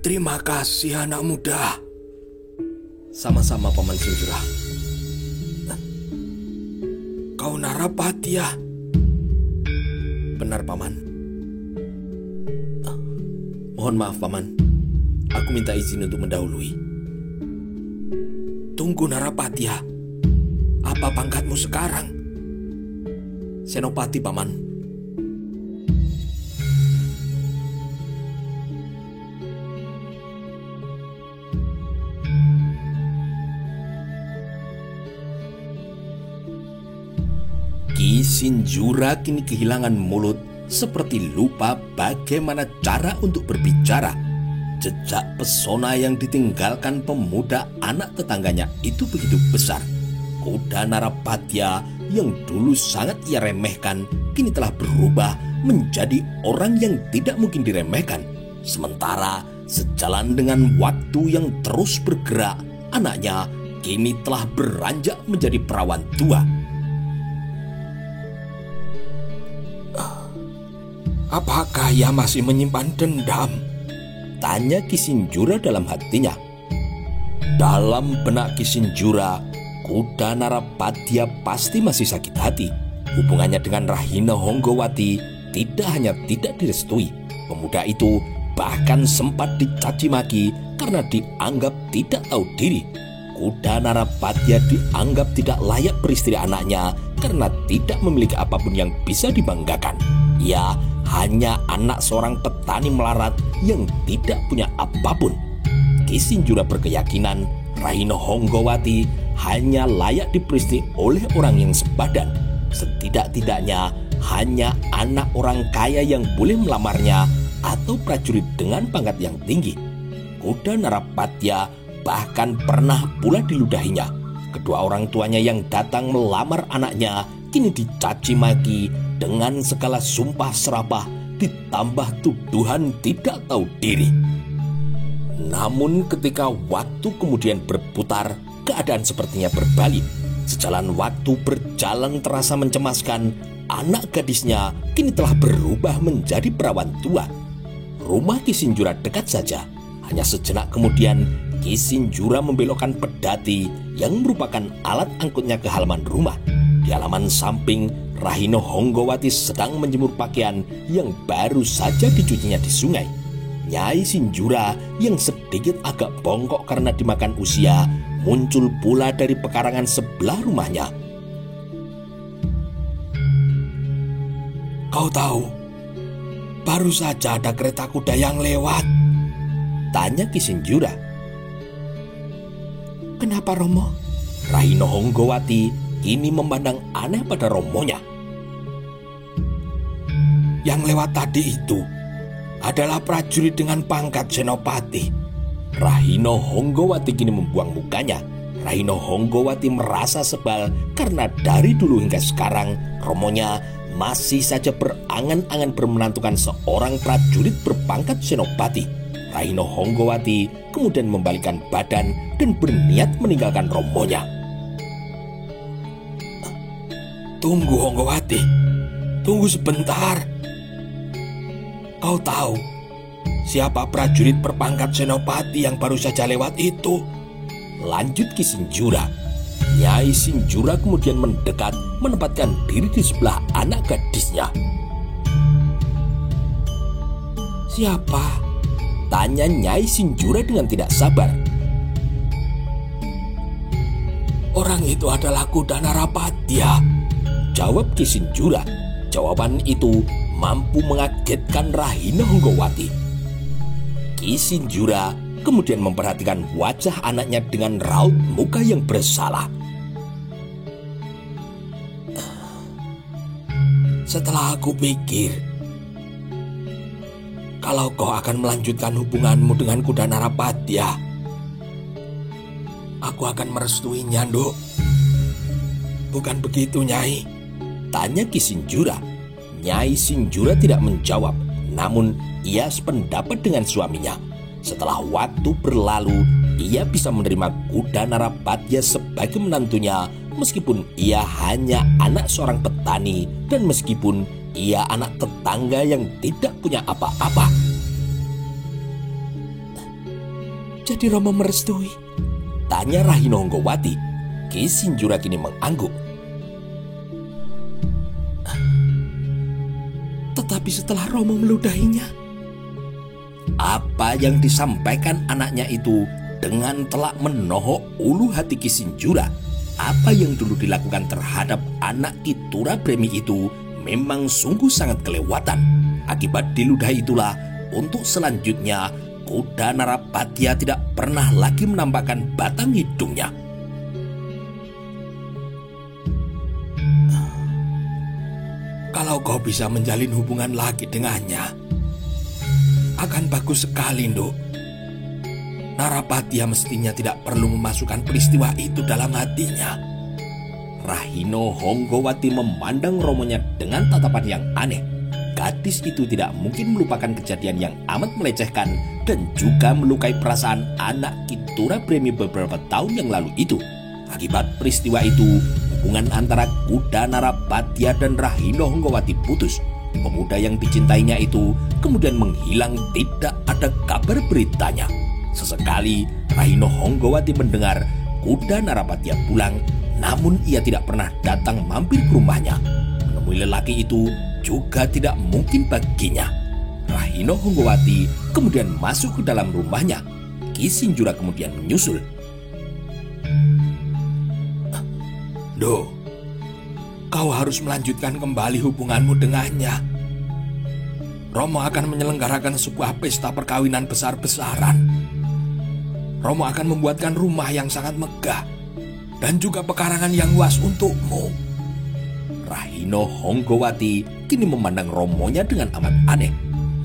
Terima kasih anak muda. Sama-sama Paman Sinjura. Kau Narapati ya? Benar Paman. Mohon maaf Paman. Aku minta izin untuk mendahului. Tunggu Narapati ya. Apa pangkatmu sekarang? Senopati Paman. Ki Sinjura kini kehilangan mulut, seperti lupa bagaimana cara untuk berbicara. Jejak pesona yang ditinggalkan pemuda anak tetangganya itu begitu besar. Kuda Narapatya yang dulu sangat ia remehkan, kini telah berubah menjadi orang yang tidak mungkin diremehkan. Sementara sejalan dengan waktu yang terus bergerak, anaknya kini telah beranjak menjadi perawan tua. Apakah ia masih menyimpan dendam? Tanya Ki Sinjura dalam hatinya. Dalam benak Ki Sinjura, kuda Narapatya pasti masih sakit hati. Hubungannya dengan Rahina Honggowati tidak hanya tidak direstui. Pemuda itu bahkan sempat dicaci maki karena dianggap tidak tahu diri. Kuda Narapatya dianggap tidak layak beristri anaknya karena tidak memiliki apapun yang bisa dibanggakan. Ia hanya anak seorang petani melarat yang tidak punya apapun. Ki Sinjura berkeyakinan Rahina Honggowati hanya layak diperistri oleh orang yang sebadan. Setidak-tidaknya hanya anak orang kaya yang boleh melamarnya atau prajurit dengan pangkat yang tinggi. Kuda Narapatya bahkan pernah pula diludahinya. Kedua orang tuanya yang datang melamar anaknya kini dicaci maki dengan segala sumpah serapah, ditambah tuduhan tidak tahu diri. Namun ketika waktu kemudian berputar, keadaan sepertinya berbalik. Sejalan waktu berjalan terasa mencemaskan, anak gadisnya kini telah berubah menjadi perawan tua. Rumah Ki Sinjura dekat saja. Hanya sejenak kemudian Ki Sinjura membelokkan pedati yang merupakan alat angkutnya ke halaman rumah. Di halaman samping, Rahina Honggowati sedang menjemur pakaian yang baru saja dicucinya di sungai. Nyai Sinjura yang sedikit agak bongkok karena dimakan usia muncul pula dari pekarangan sebelah rumahnya. Kau tahu, baru saja ada kereta kuda yang lewat. Tanya Ki Sinjura. Kenapa Romo? Rahina Honggowati kini memandang aneh pada romonya. Yang lewat tadi itu adalah prajurit dengan pangkat senopati. Rahina Honggowati kini membuang mukanya. Rahina Honggowati merasa sebal karena dari dulu hingga sekarang romonya masih saja berangan-angan bermenantukan seorang prajurit berpangkat senopati. Rahina Honggowati kemudian membalikkan badan dan berniat meninggalkan romonya. Tunggu Honggowati, tunggu sebentar. Kau tahu siapa prajurit berpangkat senopati yang baru saja lewat itu? Lanjut Ki Sinjura. Nyai Sinjura kemudian mendekat menempatkan diri di sebelah anak gadisnya. Siapa? Tanya Nyai Sinjura dengan tidak sabar. Orang itu adalah kuda Narapatya, jawab Ki Sinjura. Jawaban itu mampu mengagetkan Rahina Honggowati. Ki Sinjura kemudian memperhatikan wajah anaknya dengan raut muka yang bersalah. Setelah aku pikir, kalau kau akan melanjutkan hubunganmu dengan kuda Narapatya, aku akan merestuinya, Nduk. Bukan begitu, Nyai? Tanya Ki Sinjura. Nyai Sinjura tidak menjawab, namun ia sependapat dengan suaminya. Setelah waktu berlalu, ia bisa menerima kuda Narapatya sebagai menantunya, meskipun ia hanya anak seorang petani dan meskipun ia anak tetangga yang tidak punya apa-apa. Jadi Romo merestui? Tanya Rahina Honggowati. Ki Sinjura kini mengangguk. Tetapi setelah Romo meludahinya, apa yang disampaikan anaknya itu dengan telak menohok ulu hati Ki Sinjura. Apa yang dulu dilakukan terhadap anak Ki Turabremi itu memang sungguh sangat kelewatan. Akibat diludahi itulah, untuk selanjutnya kuda Narapatya tidak pernah lagi menampakkan batang hidungnya. Kalau kau bisa menjalin hubungan lagi dengannya, akan bagus sekali, Nduk. Narapatya mestinya tidak perlu memasukkan peristiwa itu dalam hatinya. Rahina Honggowati memandang Romonya dengan tatapan yang aneh. Gadis itu tidak mungkin melupakan kejadian yang amat melecehkan dan juga melukai perasaan anak Ki Turabremi beberapa tahun yang lalu itu. Akibat peristiwa itu, hubungan antara kuda Narapatya dan Rahina Honggowati putus. Pemuda yang dicintainya itu kemudian menghilang, tidak ada kabar beritanya. Sesekali Rahina Honggowati mendengar kuda Narapatya pulang, namun ia tidak pernah datang mampir ke rumahnya. Menemui lelaki itu juga tidak mungkin baginya. Rahina Honggowati kemudian masuk ke dalam rumahnya. Ki Sinjura kemudian menyusul. Nduk, kau harus melanjutkan kembali hubunganmu dengannya. Romo akan menyelenggarakan sebuah pesta perkawinan besar-besaran. Romo akan membuatkan rumah yang sangat megah dan juga pekarangan yang luas untukmu. Rahina Honggowati kini memandang Romonya dengan amat aneh.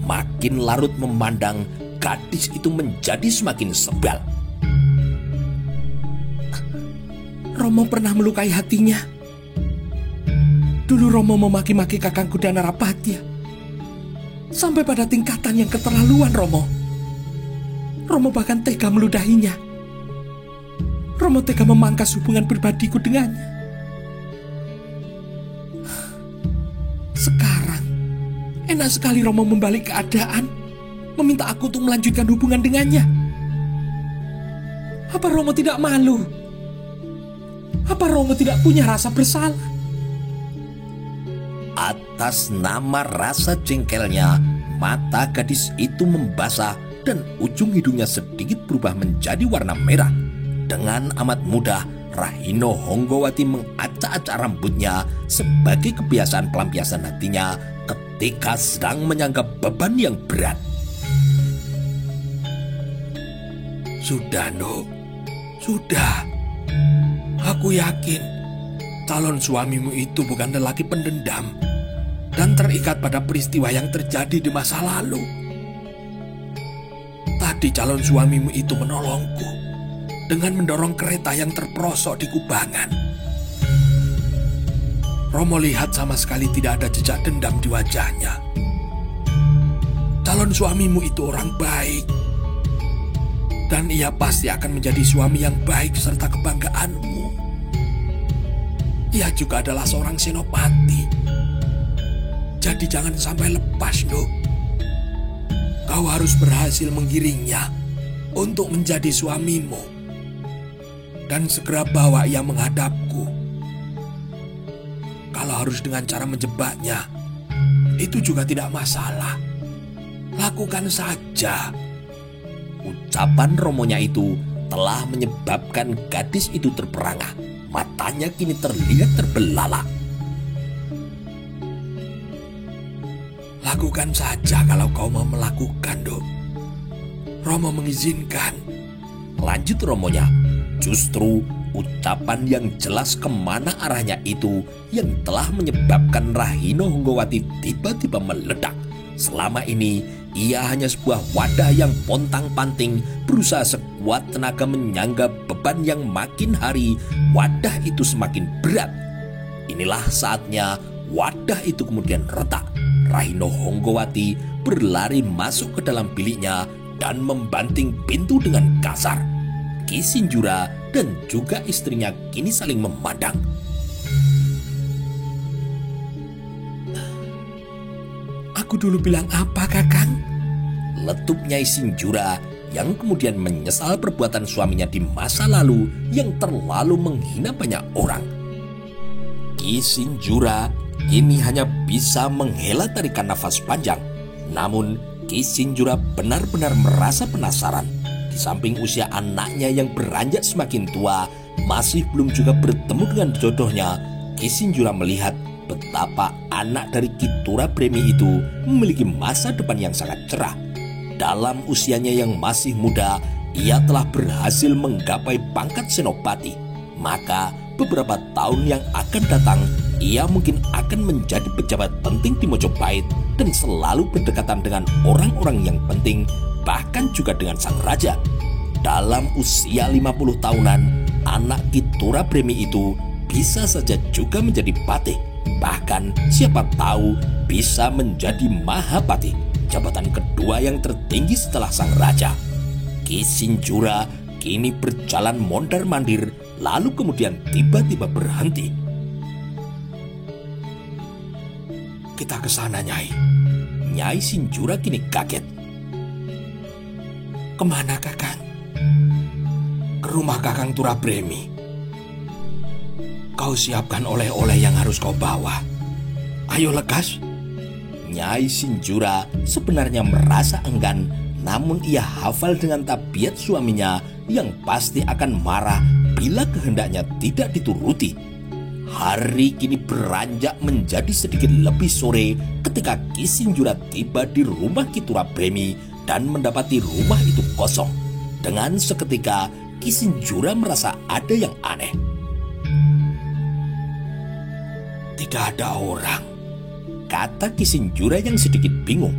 Makin larut memandang, gadis itu menjadi semakin sebal. Romo pernah melukai hatinya. Dulu Romo memaki-maki kakang kuda Narapatya sampai pada tingkatan yang keterlaluan, Romo. Romo bahkan tega meludahinya. Romo tega memangkas hubungan pribadiku dengannya. Sekarang, enak sekali Romo membalik keadaan, meminta aku untuk melanjutkan hubungan dengannya. Apa Romo tidak malu? Apa Romo tidak punya rasa bersalah? Atas nama rasa jengkelnya, mata gadis itu membasah dan ujung hidungnya sedikit berubah menjadi warna merah. Dengan amat mudah, Rahina Honggowati mengacak-acak rambutnya sebagai kebiasaan pelampiasan hatinya ketika sedang menyangka beban yang berat. Sudah, Nduk. Sudah. Aku yakin calon suamimu itu bukan lelaki pendendam dan terikat pada peristiwa yang terjadi di masa lalu. Tadi calon suamimu itu menolongku dengan mendorong kereta yang terperosok di kubangan. Romo lihat sama sekali tidak ada jejak dendam di wajahnya. Calon suamimu itu orang baik, dan ia pasti akan menjadi suami yang baik serta kebanggaanmu. Ia juga adalah seorang senopati. Jadi jangan sampai lepas, Nduk. Kau harus berhasil menggiringnya untuk menjadi suamimu. Dan segera bawa ia menghadapku. Kalau harus dengan cara menjebaknya, itu juga tidak masalah. Lakukan saja. Ucapan Romonya itu telah menyebabkan gadis itu terperangah. Matanya kini terlihat terbelalak. Lakukan saja kalau kau mau melakukan, Nduk. Romo mengizinkan. Lanjut Romonya. Justru ucapan yang jelas kemana arahnya itu yang telah menyebabkan Rahina Honggowati tiba-tiba meledak. Selama ini ia hanya sebuah wadah yang pontang-panting, berusaha sekuat tenaga menyangga beban yang makin hari wadah itu semakin berat. Inilah saatnya wadah itu kemudian retak. Rahina Honggowati berlari masuk ke dalam biliknya dan membanting pintu dengan kasar. Ki Sinjura dan juga istrinya kini saling memandang. Aku dulu bilang apa, Kakang? Letup Nyai Sinjura yang kemudian menyesal perbuatan suaminya di masa lalu yang terlalu menghina banyak orang. Ki Sinjura kini hanya bisa menghela tarikan nafas panjang. Namun Ki Sinjura benar-benar merasa penasaran. Di samping usia anaknya yang beranjak semakin tua, masih belum juga bertemu dengan jodohnya, Ki Sinjura melihat betapa anak dari Ki Turabremi itu memiliki masa depan yang sangat cerah. Dalam usianya yang masih muda, ia telah berhasil menggapai pangkat senopati. Maka beberapa tahun yang akan datang, ia mungkin akan menjadi pejabat penting di Mojopahit dan selalu berdekatan dengan orang-orang yang penting, bahkan juga dengan sang raja. Dalam usia 50 tahunan, anak Ki Turabremi itu bisa saja juga menjadi patih. Bahkan siapa tahu bisa menjadi Mahapati, jabatan kedua yang tertinggi setelah sang raja. Ki Sinjura kini berjalan mondar-mandir, lalu kemudian tiba-tiba berhenti. Kita ke sana, Nyai. Nyai Sinjura kini kaget. Kemana, Kakang? Ke rumah Kakang Turabremi. Kau siapkan oleh-oleh yang harus kau bawa. Ayo lekas. Nyai Sinjura sebenarnya merasa enggan, namun ia hafal dengan tabiat suaminya yang pasti akan marah bila kehendaknya tidak dituruti. Hari kini beranjak menjadi sedikit lebih sore ketika Ki Sinjura tiba di rumah Ki Turabremi dan mendapati rumah itu kosong. Dengan seketika Ki Sinjura merasa ada yang aneh. Tidak ada orang, kata Ki Sinjura yang sedikit bingung.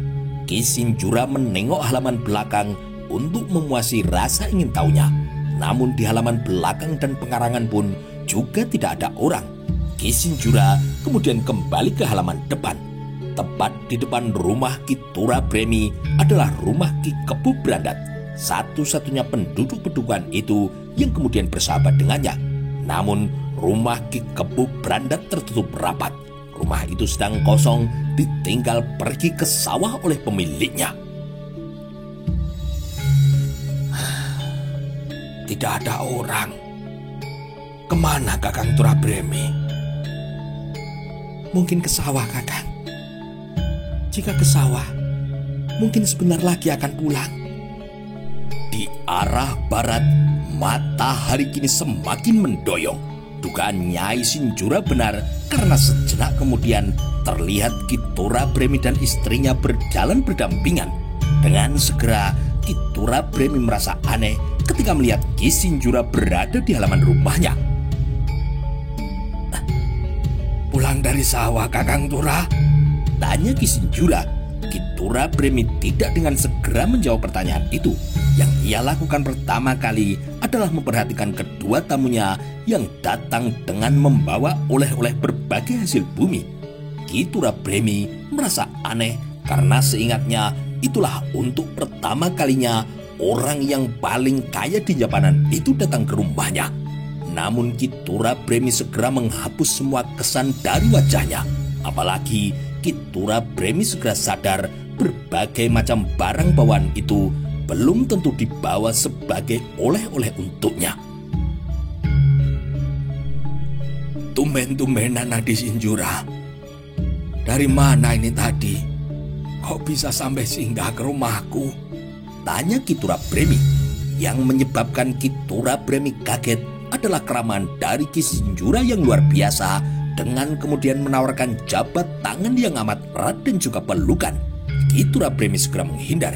Ki Sinjura menengok halaman belakang untuk memuasi rasa ingin tahunya. Namun di halaman belakang dan pengarangan pun juga tidak ada orang. Ki Sinjura kemudian kembali ke halaman depan. Tepat di depan rumah Ki Turabremi adalah rumah Ki Kebu Brandat, satu-satunya penduduk pedukuhan itu yang kemudian bersahabat dengannya. Namun rumah Ki Kebu Brandat tertutup rapat. Rumah itu sedang kosong, ditinggal pergi ke sawah oleh pemiliknya. Tidak ada orang. Kemana Kakang Turabremi? Mungkin ke sawah, Kakang. Jika ke sawah, mungkin sebentar lagi akan pulang. Di arah barat, matahari kini semakin mendoyong. Dugaan Nyai Sinjura benar karena sejenak kemudian terlihat Ki Turabremi dan istrinya berjalan berdampingan. Dengan segera Ki Turabremi merasa aneh ketika melihat Ki Sinjura berada di halaman rumahnya. Pulang dari sawah, Kakang Tura? Tanya Ki Sinjura. Ki Turabremi tidak dengan segera menjawab pertanyaan itu. Yang ia lakukan pertama kali adalah memperhatikan kedua tamunya yang datang dengan membawa oleh-oleh berbagai hasil bumi. Ki Turabremi merasa aneh karena seingatnya itulah untuk pertama kalinya orang yang paling kaya di Japanan itu datang ke rumahnya. Namun Ki Turabremi segera menghapus semua kesan dari wajahnya. Apalagi Ki Turabremi segera sadar berbagai macam barang bawaan itu belum tentu dibawa sebagai oleh-oleh untuknya. Tumben-tumbenan Nadi Sinjura. Dari mana ini tadi? Kok bisa sampai singgah ke rumahku? Tanya Ki Turabremi. Yang menyebabkan Ki Turabremi kaget adalah keramahan dari Ki Sinjura yang luar biasa, dengan kemudian menawarkan jabat tangan yang amat erat dan juga pelukan. Ki Turabremi segera menghindar.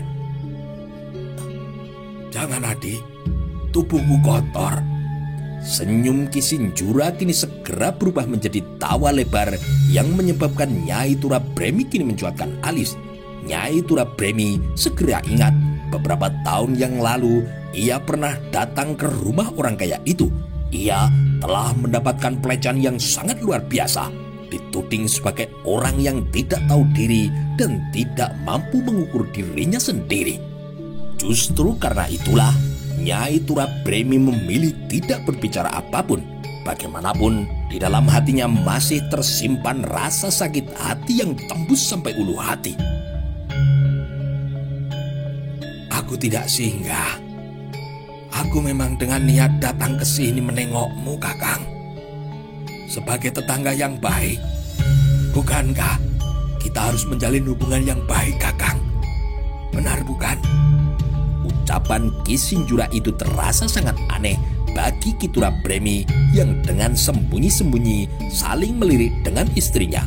Jangan, Nadi, tubuhku kotor. Senyum Ki Sinjura kini segera berubah menjadi tawa lebar yang menyebabkan Nyai Turabremi kini mencuatkan alis. Nyai Turabremi segera ingat beberapa tahun yang lalu ia pernah datang ke rumah orang kaya itu. Ia telah mendapatkan pelecehan yang sangat luar biasa, dituding sebagai orang yang tidak tahu diri dan tidak mampu mengukur dirinya sendiri. Justru karena itulah Nyai Turabremi memilih tidak berbicara apapun. Bagaimanapun di dalam hatinya masih tersimpan rasa sakit hati yang tembus sampai ulu hati. Aku Aku tidak singgah. Aku memang dengan niat datang ke sini menengokmu, Kakang. Sebagai tetangga yang baik, bukankah kita harus menjalin hubungan yang baik, Kakang? Benar bukan? Ucapan Ki Sinjura itu terasa sangat aneh bagi Ki Turabremi yang dengan sembunyi-sembunyi saling melirik dengan istrinya.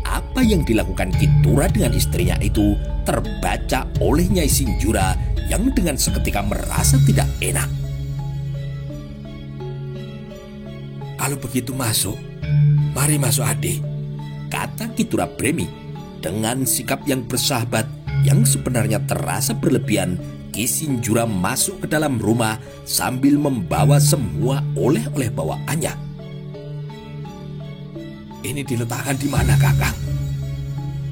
Apa yang dilakukan Ki Tura dengan istrinya itu terbaca oleh Nyai Sinjura yang dengan seketika merasa tidak enak. Kalau begitu mari masuk adik, kata Ki Turabremi dengan sikap yang bersahabat yang sebenarnya terasa berlebihan. Ki Sinjura masuk ke dalam rumah sambil membawa semua oleh-oleh bawaannya. Ini diletakkan di mana, Kakang?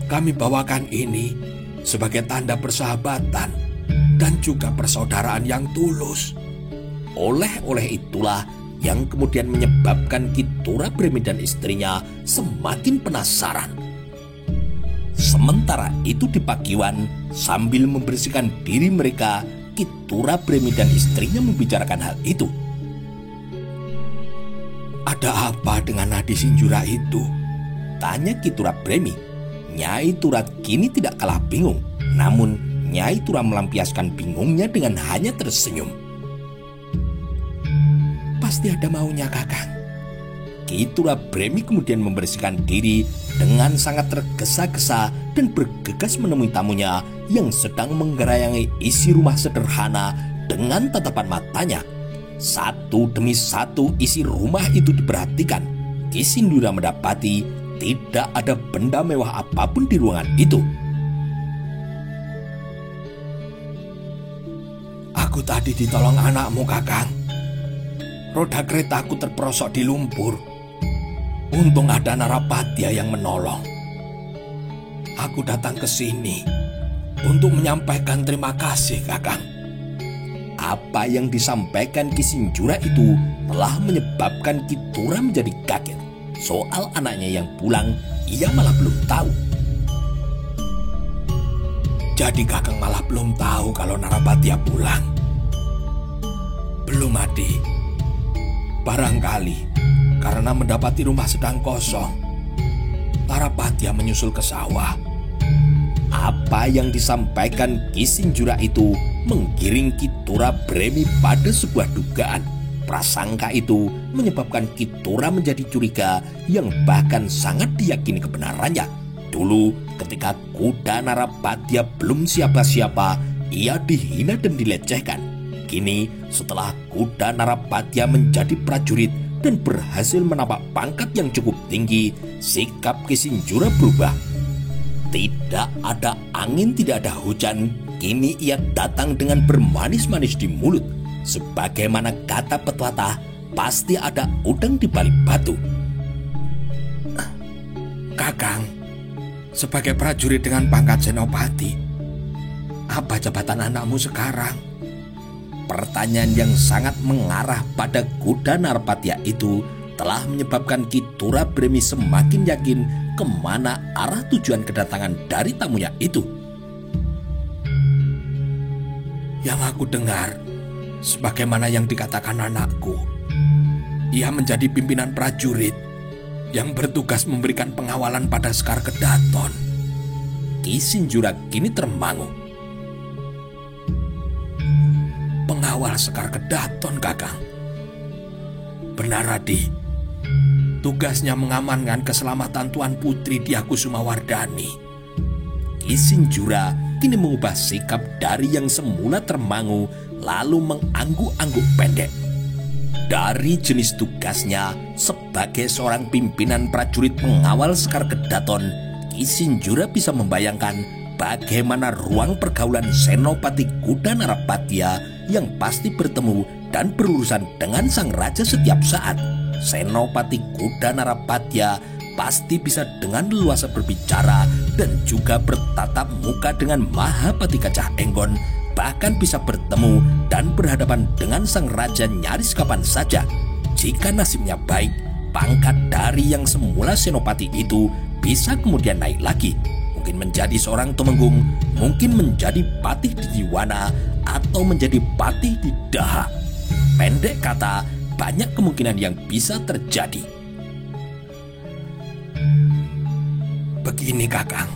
Kami bawakan ini sebagai tanda persahabatan dan juga persaudaraan yang tulus. Oleh-oleh itulah yang kemudian menyebabkan Ki Turabremi dan istrinya semakin penasaran. Sementara itu di Pakiwan, sambil membersihkan diri mereka, Ki Turabremi dan istrinya membicarakan hal itu. Ada apa dengan Nadi Sinjura itu? Tanya Ki Turabremi. Nyai Tura kini tidak kalah bingung. Namun Nyai Tura melampiaskan bingungnya dengan hanya tersenyum. Pasti ada maunya, Kakang. Ki Turabremi kemudian membersihkan diri dengan sangat tergesa-gesa dan bergegas menemui tamunya yang sedang menggerayangi isi rumah sederhana dengan tatapan matanya. Satu demi satu isi rumah itu diperhatikan. Ki Sinjura mendapati tidak ada benda mewah apapun di ruangan itu. Aku tadi ditolong anakmu, Kakang. Roda keretaku terperosok di lumpur. Untung ada Narapatya yang menolong. Aku datang ke sini untuk menyampaikan terima kasih, Kakang. Apa yang disampaikan Ki Sinjura itu telah menyebabkan Ki Tura menjadi kaget. Soal anaknya yang pulang, ia malah belum tahu. Jadi Kakang malah belum tahu kalau Narapatya pulang? Belum, Adi. Barangkali karena mendapati rumah sedang kosong, Narapatya menyusul ke sawah. Apa yang disampaikan Ki Sinjura itu menggiring Ki Turabremi pada sebuah dugaan. Prasangka itu menyebabkan Ki Tura menjadi curiga yang bahkan sangat diyakini kebenarannya. Dulu ketika kuda Narapatya belum siapa-siapa, ia dihina dan dilecehkan. Kini setelah kuda Narapatya menjadi prajurit dan berhasil menapak pangkat yang cukup tinggi, sikap Ki Sinjura berubah. Tidak ada angin, tidak ada hujan, kini ia datang dengan bermanis-manis di mulut. Sebagaimana kata pepatah, pasti ada udang di balik batu. Kakang, sebagai prajurit dengan pangkat senopati, apa jabatan anakmu sekarang? Pertanyaan yang sangat mengarah pada kuda Narapatya itu telah menyebabkan Ki Turabremi semakin yakin kemana arah tujuan kedatangan dari tamunya itu. Yang aku dengar, sebagaimana yang dikatakan anakku, ia menjadi pimpinan prajurit yang bertugas memberikan pengawalan pada Sekar Kedaton. Ki Sinjura kini termangu. Pengawal Sekar Kedaton, Kakang? Benar, Adi. Tugasnya mengamankan keselamatan Tuan Putri Diakusumawardhani. Ki Sinjura kini mengubah sikap dari yang semula termangu lalu mengangguk-angguk pendek. Dari jenis tugasnya sebagai seorang pimpinan prajurit pengawal Sekar Kedaton, Ki Sinjura bisa membayangkan bagaimana ruang pergaulan Senopati Kuda Narapatya yang pasti bertemu dan berurusan dengan sang raja setiap saat. Senopati Kuda Narapatya pasti bisa dengan leluasa berbicara dan juga bertatap muka dengan Mahapati Kacah Enggon, bahkan bisa bertemu dan berhadapan dengan sang raja nyaris kapan saja. Jika nasibnya baik, pangkat dari yang semula senopati itu bisa kemudian naik lagi, mungkin menjadi seorang tumenggung, mungkin menjadi patih di Diwana, atau menjadi patih di Daha. Pendek kata, banyak kemungkinan yang bisa terjadi. Begini Kakang,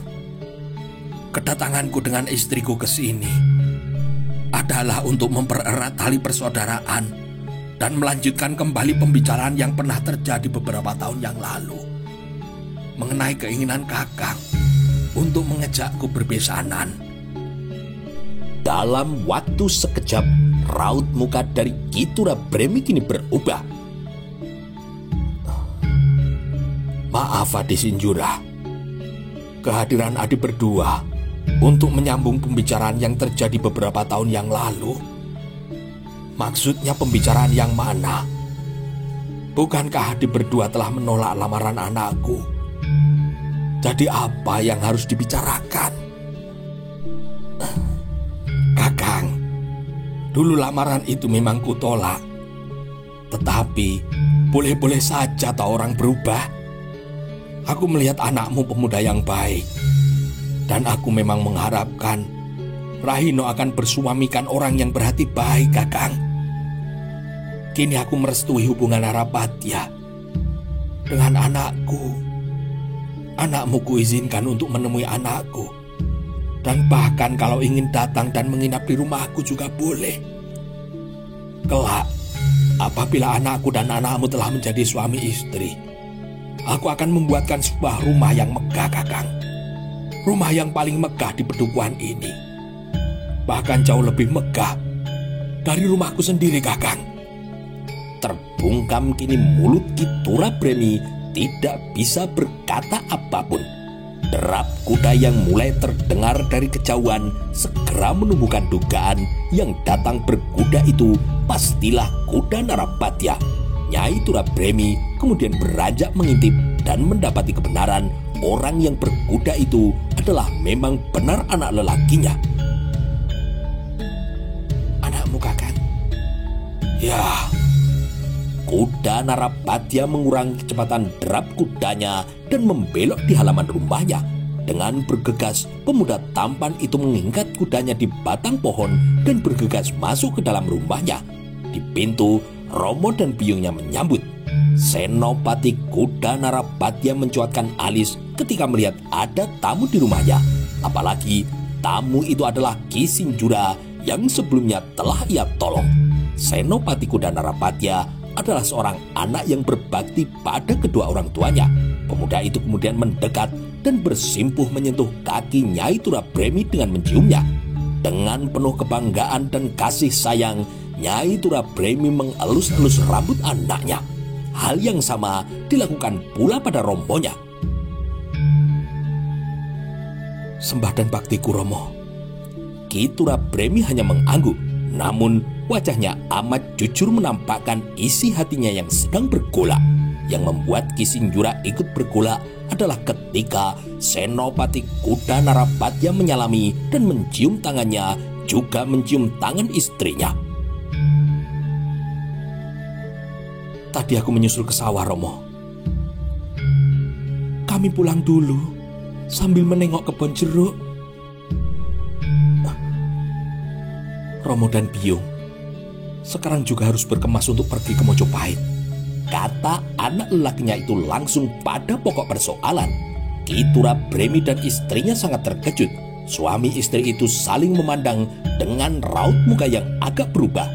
kedatanganku dengan istriku ke sini adalah untuk mempererat tali persaudaraan dan melanjutkan kembali pembicaraan yang pernah terjadi beberapa tahun yang lalu mengenai keinginan Kakang untuk mengejakku berbesanan. Dalam waktu sekejap, raut muka dari Ki Turabremi kini berubah. Maaf Adi Sinjura, kehadiran Adi berdua untuk menyambung pembicaraan yang terjadi beberapa tahun yang lalu. Maksudnya pembicaraan yang mana? Bukankah Adi berdua telah menolak lamaran anakku? Jadi apa yang harus dibicarakan? Kakang, dulu lamaran itu memang kutolak. Tetapi boleh-boleh saja tak orang berubah. Aku melihat anakmu pemuda yang baik. Dan aku memang mengharapkan Rahino akan bersuamikan orang yang berhati baik, Kakang. Kini aku merestui hubungan Narapatya dengan anakku. Anakmu kuizinkan untuk menemui anakku. Dan bahkan kalau ingin datang dan menginap di rumahku juga boleh. Kelak, apabila anakku dan anakmu telah menjadi suami istri, aku akan membuatkan sebuah rumah yang megah, Kakang. Rumah yang paling megah di pedukuhan ini. Bahkan jauh lebih megah dari rumahku sendiri, Kakang. Terbungkam kini mulut Ki Turabremi, tidak bisa berkata apapun. Derap kuda yang mulai terdengar dari kejauhan segera menumbuhkan dugaan yang datang berkuda itu pastilah kuda Narapatya. Nyai Turabremi kemudian beranjak mengintip dan mendapati kebenaran orang yang berkuda itu adalah memang benar anak lelakinya. Anakmu, Kakang? Ya. Kuda Narapatya mengurangi kecepatan derap kudanya dan membelok di halaman rumahnya. Dengan bergegas, pemuda tampan itu mengikat kudanya di batang pohon dan bergegas masuk ke dalam rumahnya. Di pintu, Romo dan biungnya menyambut. Senopati kuda Narapatya mencuatkan alis ketika melihat ada tamu di rumahnya. Apalagi tamu itu adalah Ki Sinjura yang sebelumnya telah ia tolong. Senopati kuda Narapatya adalah seorang anak yang berbakti pada kedua orang tuanya. Pemuda itu kemudian mendekat dan bersimpuh menyentuh kaki Nyai Turabremi dengan menciumnya. Dengan penuh kebanggaan dan kasih sayang, Nyai Turabremi mengelus-elus rambut anaknya. Hal yang sama dilakukan pula pada romonya. Sembah dan baktiku, Romo. Ki Turabremi hanya mengangguk. Namun wajahnya amat jujur menampakkan isi hatinya yang sedang bergolak. Yang membuat Ki Sinjura ikut bergolak adalah ketika Senopati kuda Narapatya menyalami dan mencium tangannya, juga mencium tangan istrinya. Tadi aku menyusul ke sawah, Romo. Kami pulang dulu sambil menengok kebun jeruk. Romo dan Biung sekarang juga harus berkemas untuk pergi ke Mojopahit, kata anak lelakinya itu langsung pada pokok persoalan. Ki Turabremi dan istrinya sangat terkejut. Suami istri itu saling memandang dengan raut muka yang agak berubah.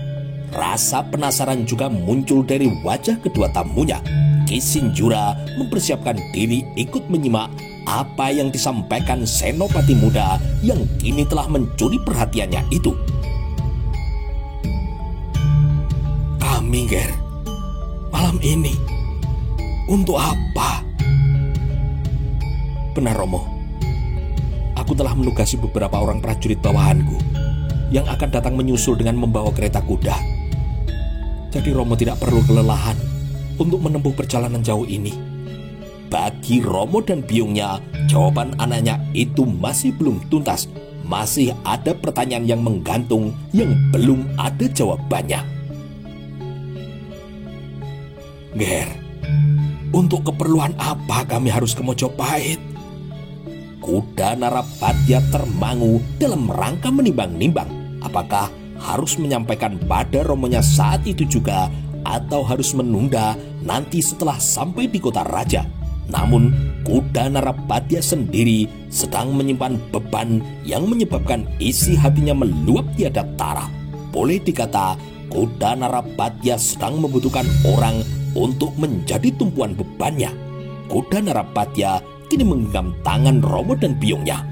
Rasa penasaran juga muncul dari wajah kedua tamunya. Ki Sinjura mempersiapkan diri ikut menyimak apa yang disampaikan senopati muda yang kini telah mencuri perhatiannya itu. Ger, malam ini untuk apa? Benar, Romo. Aku telah menugasi beberapa orang prajurit bawahanku yang akan datang menyusul dengan membawa kereta kuda. Jadi Romo tidak perlu kelelahan untuk menempuh perjalanan jauh ini. Bagi Romo dan biungnya, jawaban anaknya itu masih belum tuntas. Masih ada pertanyaan yang menggantung yang belum ada jawabannya. Ger, untuk keperluan apa kami harus ke Mojopahit? Kuda Narapatya termangu dalam rangka menimbang-nimbang apakah harus menyampaikan pada romonya saat itu juga atau harus menunda nanti setelah sampai di kota raja. Namun kuda Narapatya sendiri sedang menyimpan beban yang menyebabkan isi hatinya meluap tiada tara. Boleh dikata kuda Narapatya sedang membutuhkan orang untuk menjadi tumpuan bebannya. Kuda Narapatya kini menggenggam tangan Romo dan Biyungnya.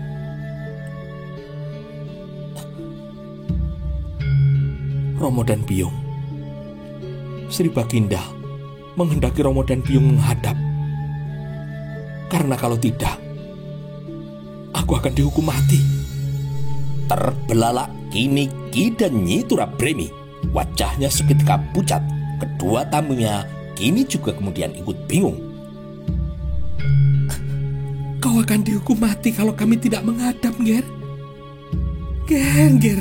Romo dan Biyung, Sri Baginda menghendaki Romo dan Biyung menghadap. Karena kalau tidak, aku akan dihukum mati. Terbelalak kini Ki dan Nyi Turabremi. Wajahnya seketika pucat. Kedua tamunya kini juga kemudian ikut bingung. Kau akan dihukum mati kalau kami tidak menghadap, Nger. Nger,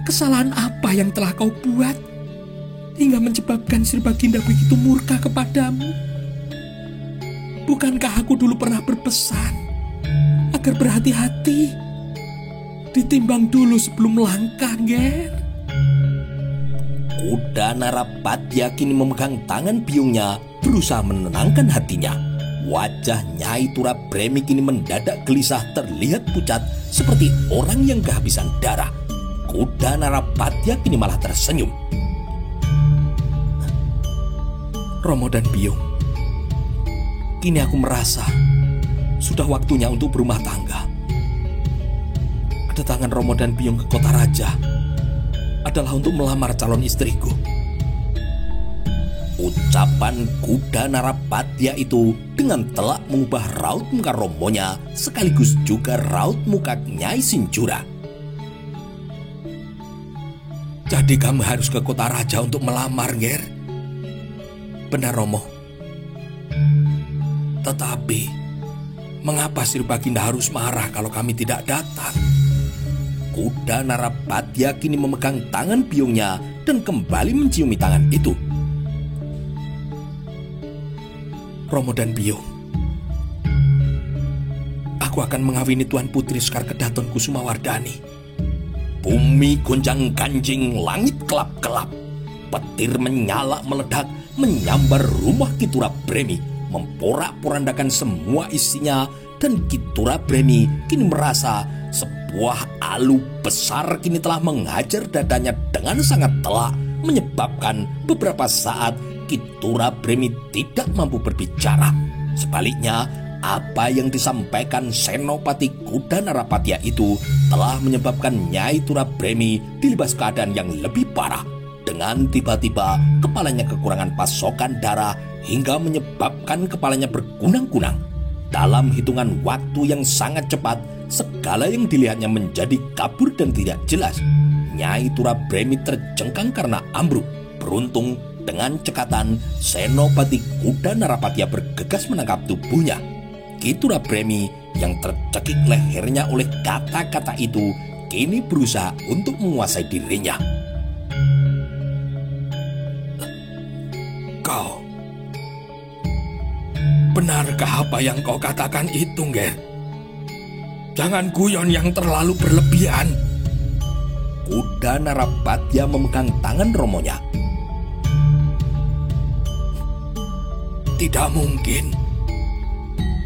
kesalahan apa yang telah kau buat hingga menyebabkan Sri Baginda begitu murka kepadamu? Bukankah aku dulu pernah berpesan agar berhati-hati, ditimbang dulu sebelum melangkah, Nger? Kuda Narapatya kini memegang tangan Biyungnya, berusaha menenangkan hatinya. Wajah Nyai Turabremi kini mendadak gelisah, terlihat pucat seperti orang yang kehabisan darah. Kuda Narapatya kini malah tersenyum. Romo dan Biyung, kini aku merasa sudah waktunya untuk berumah tangga. Kedatangan Romo dan Biyung ke kota raja adalah untuk melamar calon istriku. Ucapan kuda Narapatya itu dengan telak mengubah raut muka Romonya sekaligus juga raut muka Nyai Sinjura. Jadi kamu harus ke kota raja untuk melamar, Nger? Benar, Romo. Tetapi mengapa Sri Baginda harus marah kalau kami tidak datang? Kuda Narapatya kini memegang tangan Biyungnya dan kembali menciumi tangan itu. Romo dan Biyung, aku akan mengawini Tuan Putri Sekar Kedaton Kusumawardhani. Bumi gonjang ganjing, langit kelap-kelap. Petir menyala meledak menyambar rumah Ki Turabremi, memporak-porandakan semua isinya, dan Ki Turabremi kini merasa sebuah alu besar kini telah menghajar dadanya dengan sangat telak, menyebabkan beberapa saat Ki Turabremi tidak mampu berbicara. Sebaliknya, apa yang disampaikan Senopati Kuda Narapatya itu telah menyebabkan Nyai Turabremi dilibas keadaan yang lebih parah. Dengan tiba-tiba kepalanya kekurangan pasokan darah hingga menyebabkan kepalanya berkunang-kunang. Dalam hitungan waktu yang sangat cepat, segala yang dilihatnya menjadi kabur dan tidak jelas. Nyai Turabremi terjengkang karena ambruk. Beruntung dengan cekatan, Senopati Kuda Narapatya bergegas menangkap tubuhnya. Ki Turabremi yang tercekik lehernya oleh kata-kata itu kini berusaha untuk menguasai dirinya. Kau, benarkah apa yang kau katakan itu, Nger? Jangan guyon yang terlalu berlebihan. Kuda Narapatya memegang tangan Romonya. Tidak mungkin.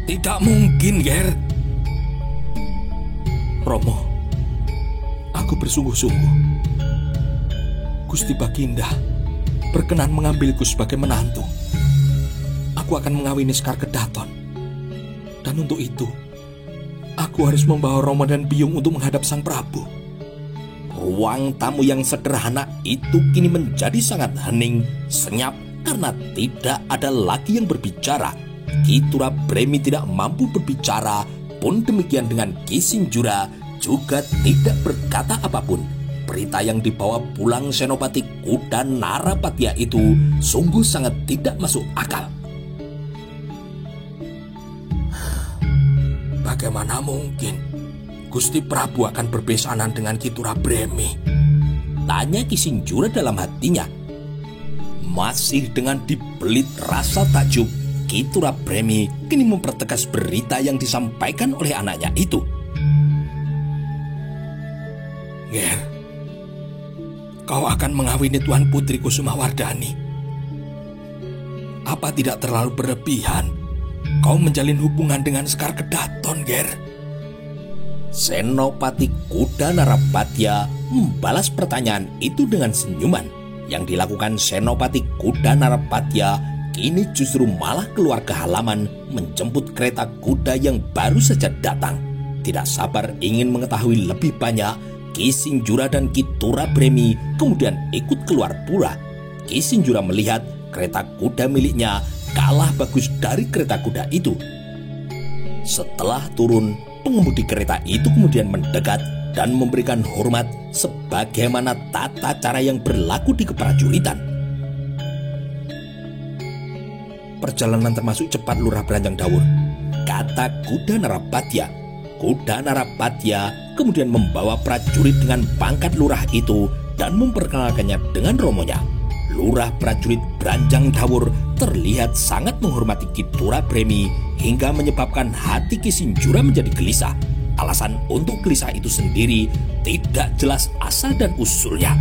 Tidak mungkin, Ger. Romo, aku bersungguh-sungguh. Gusti Baginda berkenan mengambilku sebagai menantu. Aku akan mengawini Sekar Kedaton. Dan untuk itu, aku harus membawa Romo dan Biyung untuk menghadap Sang Prabu. Ruang tamu yang sederhana itu kini menjadi sangat hening, senyap, karena tidak ada lagi yang berbicara. Ki Turabremi tidak mampu berbicara, pun demikian dengan Ki Sinjura juga tidak berkata apapun. Berita yang dibawa pulang Senopati Kuda Narapatya itu sungguh sangat tidak masuk akal. Bagaimana mungkin Gusti Prabu akan berbesanan dengan Ki Turabremi? Tanya Ki Sinjura dalam hatinya. Masih dengan dibelit rasa takjub, Ki Turabremi kini mempertegas berita yang disampaikan oleh anaknya itu. Nger, kau akan mengawini Tuan Putri Kusumawardhani. Apa tidak terlalu berlebihan kau menjalin hubungan dengan Sekar Kedaton, Ger? Senopati Kuda Narapatya membalas pertanyaan itu dengan senyuman. Yang dilakukan Senopati Kuda Narapatya kini justru malah keluar ke halaman menjemput kereta kuda yang baru saja datang. Tidak sabar ingin mengetahui lebih banyak, Ki Sinjura dan Ki Turabremi kemudian ikut keluar pula. Ki Sinjura melihat kereta kuda miliknya kalah bagus dari kereta kuda itu. Setelah turun, pengemudi kereta itu kemudian mendekat dan memberikan hormat sebagaimana tata cara yang berlaku di keprajuritan. Perjalanan termasuk cepat Lurah Beranjang Dawur, kata Kuda Narapatya. Kuda Narapatya kemudian membawa prajurit dengan pangkat lurah itu dan memperkenalkannya dengan romonya. Lurah prajurit Beranjang Dawur terlihat sangat menghormati Ki Turabremi hingga menyebabkan hati Ki Sinjura menjadi gelisah. Alasan untuk gelisah itu sendiri tidak jelas asal dan usulnya.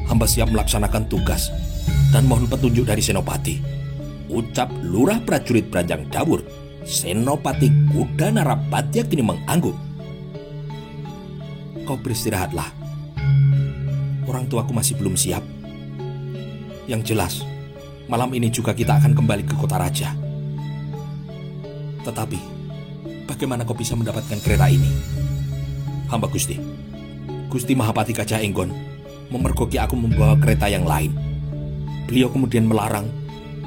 Hamba siap melaksanakan tugas dan mohon petunjuk dari Senopati, ucap Lurah prajurit Beranjang Dawur. Senopati Kuda Narapatya kini mengangguk. Kau beristirahatlah. Orang tuaku masih belum siap. Yang jelas, malam ini juga kita akan kembali ke kota raja. Tetapi, bagaimana kau bisa mendapatkan kereta ini? Hamba Gusti Mahapati Gajah Enggon memergoki aku membawa kereta yang lain. Beliau kemudian melarang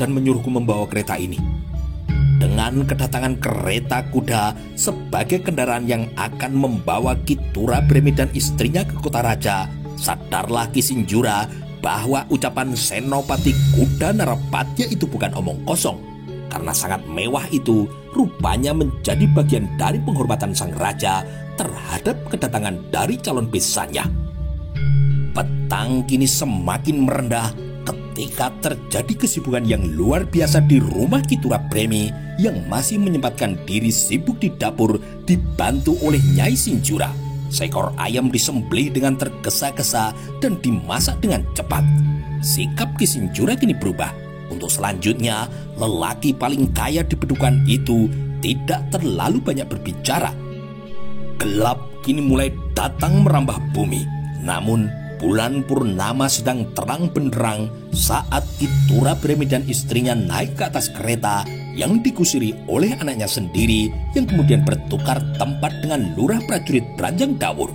dan menyuruhku membawa kereta ini. Dengan kedatangan kereta kuda sebagai kendaraan yang akan membawa Ki Turabremi dan istrinya ke kota raja, sadarlah Ki Sinjura bahwa ucapan Senopati Kuda Narapatya itu bukan omong kosong. Karena sangat mewah itu rupanya menjadi bagian dari penghormatan sang raja terhadap kedatangan dari calon besannya. Petang kini semakin merendah ketika terjadi kesibukan yang luar biasa di rumah Ki Turabremi yang masih menyempatkan diri sibuk di dapur dibantu oleh Nyai Sinjura. Seekor ayam disembelih dengan tergesa-gesa dan dimasak dengan cepat. Sikap Ki Sinjura kini berubah. Untuk selanjutnya, lelaki paling kaya di Bedukan itu tidak terlalu banyak berbicara. Gelap kini mulai datang merambah bumi. Namun, bulan purnama sedang terang benderang saat Ki Turabremi dan istrinya naik ke atas kereta yang dikusiri oleh anaknya sendiri yang kemudian bertukar tempat dengan Lurah prajurit Beranjang Dawur.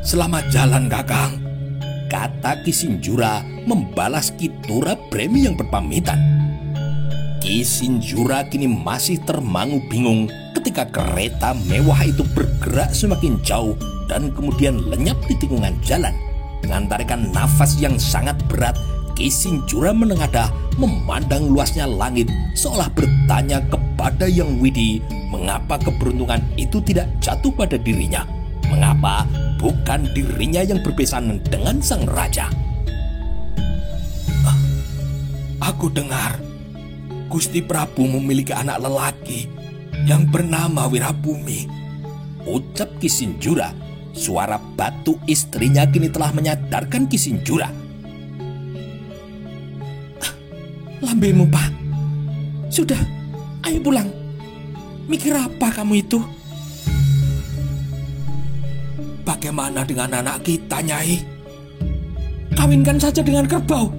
Selamat jalan, Kakang, kata Ki Sinjura membalas Ki Turabremi yang berpamitan. Ki Sinjura kini masih termangu bingung ketika kereta mewah itu bergerak semakin jauh dan kemudian lenyap di tikungan jalan. Dengan tarikan nafas yang sangat berat, Ki Sinjura menengadah memandang luasnya langit seolah bertanya kepada Yang Widi mengapa keberuntungan itu tidak jatuh pada dirinya. Mengapa bukan dirinya yang berbesanan dengan sang raja? Aku dengar Gusti Prabu memiliki anak lelaki yang bernama Wirabumi, ucap Ki Sinjura. Suara batu istrinya kini telah menyadarkan Ki Sinjura. Lambemu, Pak. Sudah, ayo pulang. Mikir apa kamu itu? Bagaimana dengan anak kita, Nyai? Kawinkan saja dengan kerbau.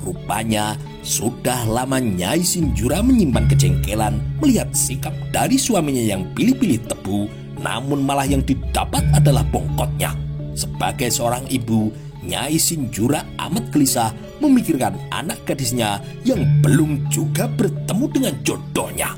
Rupanya sudah lama Nyai Sinjura menyimpan kejengkelan melihat sikap dari suaminya yang pilih-pilih tebu, namun malah yang didapat adalah bongkotnya. Sebagai seorang ibu, Nyai Sinjura amat gelisah memikirkan anak gadisnya yang belum juga bertemu dengan jodohnya.